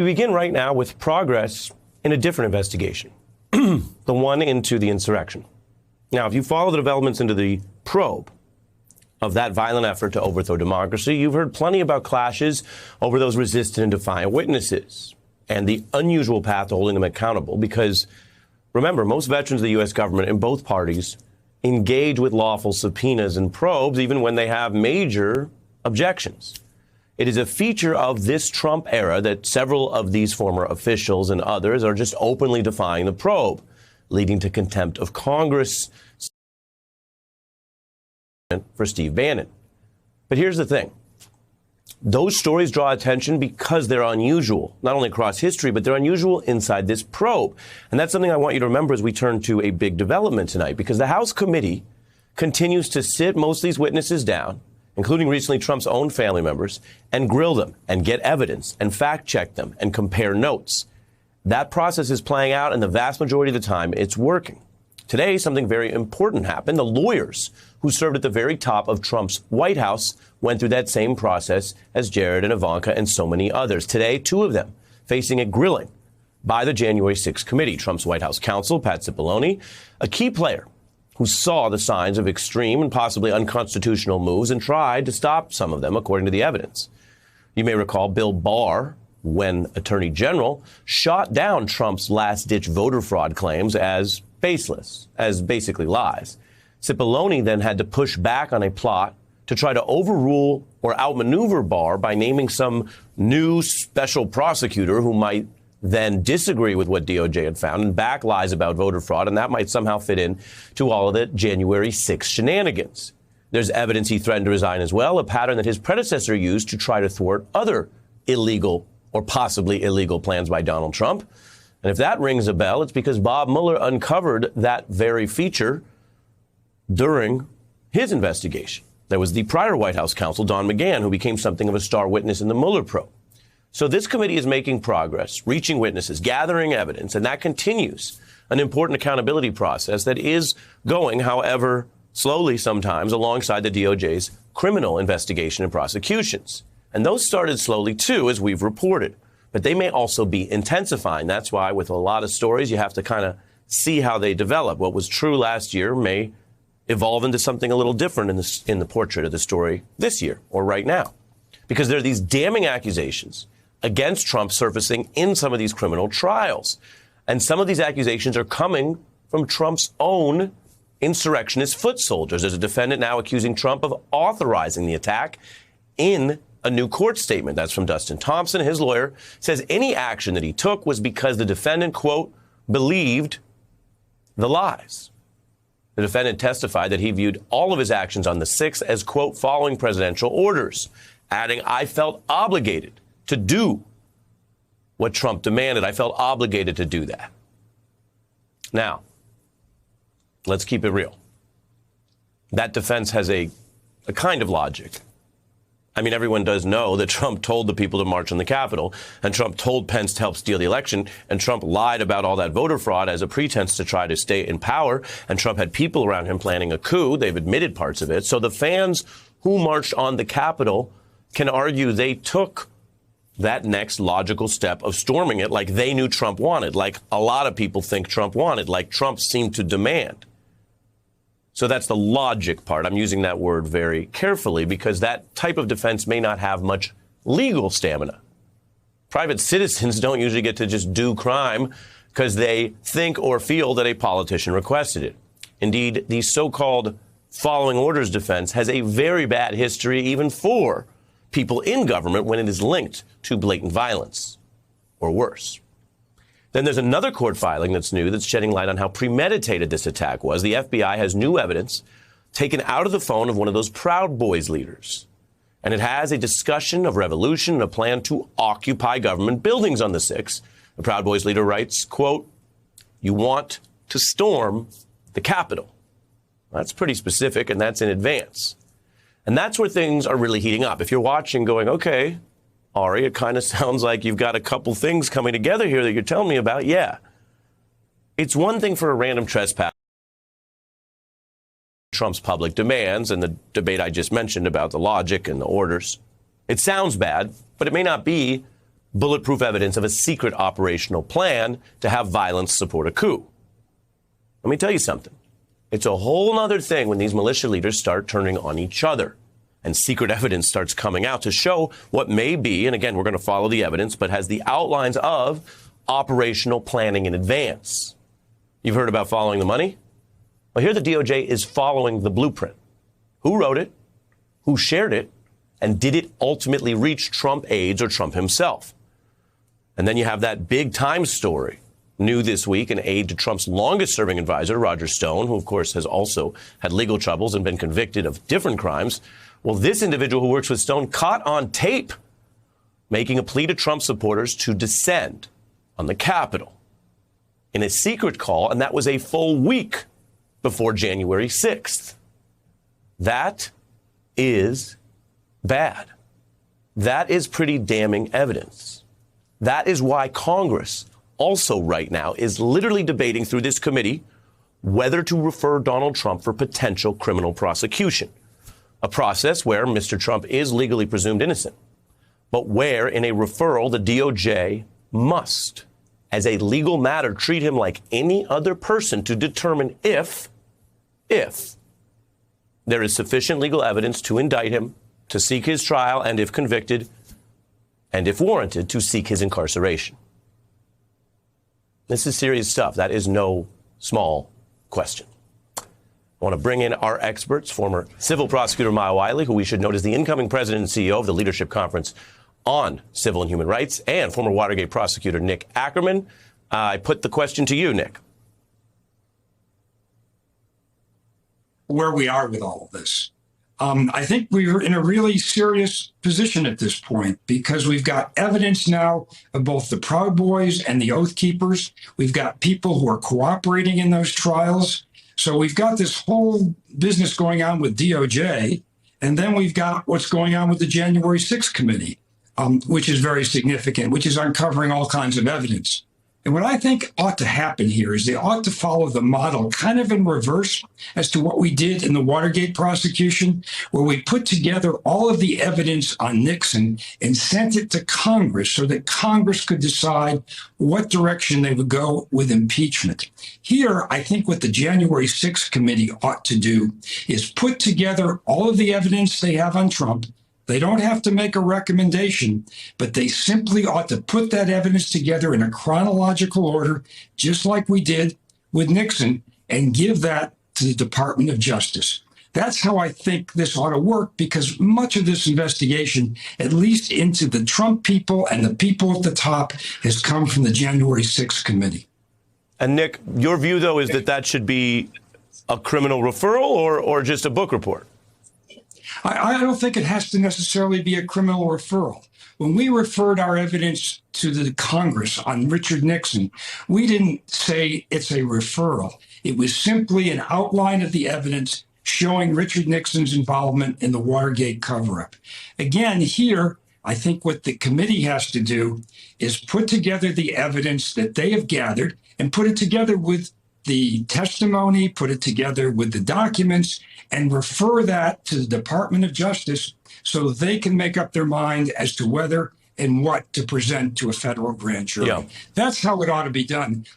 We begin right now with progress in a different investigation, the one into the insurrection. Now, if you follow the developments into the probe of that violent effort to overthrow democracy, you've heard plenty about clashes over those resistant and defiant witnesses and the unusual path to holding them accountable. Because remember, most veterans of the U.S. government in both parties engage with lawful subpoenas and probes even when they have major objections. It is a feature of this Trump era that several of these former officials and others are just openly defying the probe, leading to contempt of Congress for Steve Bannon. But here's the thing. Those stories draw attention because they're unusual, not only across history, but they're unusual inside this probe. And that's something I want you to remember as we turn to a big development tonight, because the House committee continues to sit most of these witnesses down, including recently Trump's own family members, and grill them and get evidence and fact check them and compare notes. That process is playing out, and the vast majority of the time it's working. Today, something very important happened. The lawyers who served at the very top of Trump's White House went through that same process as Jared and Ivanka and so many others. Today, two of them facing a grilling by the January 6th committee. Trump's White House counsel, Pat Cipollone, a key player who saw the signs of extreme and possibly unconstitutional moves and tried to stop some of them, according to the evidence. You may recall Bill Barr, when Attorney General, shot down Trump's last-ditch voter fraud claims as baseless, as basically lies. Cipollone then had to push back on a plot to try to overrule or outmaneuver Barr by naming some new special prosecutor who might then disagree with what DOJ had found and back lies about voter fraud, and that might somehow fit in to all of the January 6th shenanigans. There's evidence he threatened to resign as well, a pattern that his predecessor used to try to thwart other illegal or possibly illegal plans by Donald Trump. And if that rings a bell, it's because Bob Mueller uncovered that very feature during his investigation. There was the prior White House counsel, Don McGahn, who became something of a star witness in the Mueller probe. So this committee is making progress, reaching witnesses, gathering evidence, and that continues an important accountability process that is going, however, slowly sometimes, alongside the DOJ's criminal investigation and prosecutions. And those started slowly, too, as we've reported. But they may also be intensifying. That's why with a lot of stories, you have to kind of see how they develop. What was true last year may evolve into something a little different in the portrait of the story this year or right now. Because there are these damning accusations against Trump surfacing in some of these criminal trials. And some of these accusations are coming from Trump's own insurrectionist foot soldiers. There's a defendant now accusing Trump of authorizing the attack in a new court statement. That's from Dustin Thompson. His lawyer says any action that he took was because the defendant, quote, believed the lies. The defendant testified that he viewed all of his actions on the 6th as, quote, following presidential orders, adding, I felt obligated to do what Trump demanded. I felt obligated to do that. Now, let's keep it real. That defense has a kind of logic. I mean, everyone does know that Trump told the people to march on the Capitol, and Trump told Pence to help steal the election, and Trump lied about all that voter fraud as a pretense to try to stay in power, and Trump had people around him planning a coup. They've admitted parts of it. So the fans who marched on the Capitol can argue they took that next logical step of storming it like they knew Trump wanted, like a lot of people think Trump wanted, like Trump seemed to demand. So that's the logic part. I'm using that word very carefully because that type of defense may not have much legal stamina. Private citizens don't usually get to just do crime because they think or feel that a politician requested it. Indeed, the so-called following orders defense has a very bad history even for people in government when it is linked to blatant violence or worse. Then there's another court filing that's new that's shedding light on how premeditated this attack was. The FBI has new evidence taken out of the phone of one of those Proud Boys leaders. And it has a discussion of revolution and a plan to occupy government buildings on the 6th. The Proud Boys leader writes, quote, you want to storm the Capitol. That's pretty specific, and that's in advance. And that's where things are really heating up. If you're watching going, okay, Ari, it kind of sounds like you've got a couple things coming together here that you're telling me about. Yeah. It's one thing for a random trespass. Trump's public demands and the debate I just mentioned about the logic and the orders. It sounds bad, but it may not be bulletproof evidence of a secret operational plan to have violence support a coup. Let me tell you something. It's a whole other thing when these militia leaders start turning on each other and secret evidence starts coming out to show what may be, and again, we're going to follow the evidence, but has the outlines of operational planning in advance. You've heard about following the money? Well, here the DOJ is following the blueprint. Who wrote it? Who shared it? And did it ultimately reach Trump aides or Trump himself? And then you have that big time story. New this week, an aide to Trump's longest-serving advisor, Roger Stone, who, of course, has also had legal troubles and been convicted of different crimes. Well, this individual who works with Stone caught on tape making a plea to Trump supporters to descend on the Capitol in a secret call, and that was a full week before January 6th. That is bad. That is pretty damning evidence. That is why Congress also right now is literally debating through this committee whether to refer Donald Trump for potential criminal prosecution, a process where Mr. Trump is legally presumed innocent, but where in a referral, the DOJ must, as a legal matter, treat him like any other person to determine if there is sufficient legal evidence to indict him, to seek his trial, and if convicted, and if warranted, to seek his incarceration. This is serious stuff. That is no small question. I want to bring in our experts, former civil prosecutor Maya Wiley, who we should note is the incoming president and CEO of the Leadership Conference on Civil and Human Rights, and former Watergate prosecutor Nick Akerman. I put the question to you, Nick. Where we are with all of this. I think we're in a really serious position at this point because we've got evidence now of both the Proud Boys and the Oath Keepers. We've got people who are cooperating in those trials. So we've got this whole business going on with DOJ, and then we've got what's going on with the January 6th committee, which is very significant, which is uncovering all kinds of evidence. And what I think ought to happen here is they ought to follow the model kind of in reverse as to what we did in the Watergate prosecution, where we put together all of the evidence on Nixon and sent it to Congress so that Congress could decide what direction they would go with impeachment. Here, I think what the January 6th committee ought to do is put together all of the evidence they have on Trump. They don't have to make a recommendation, but they simply ought to put that evidence together in a chronological order, just like we did with Nixon, and give that to the Department of Justice. That's how I think this ought to work, because much of this investigation, at least into the Trump people and the people at the top, has come from the January 6th committee. And Nick, your view, though, is that that should be a criminal referral or just a book report? I don't think it has to necessarily be a criminal referral. When we referred our evidence to the Congress on Richard Nixon, we didn't say it's a referral. It was simply an outline of the evidence showing Richard Nixon's involvement in the Watergate cover-up. Again, here, I think what the committee has to do is put together the evidence that they have gathered and put it together with the testimony, put it together with the documents, and refer that to the Department of Justice so they can make up their mind as to whether and what to present to a federal grand jury. Yeah. That's how it ought to be done.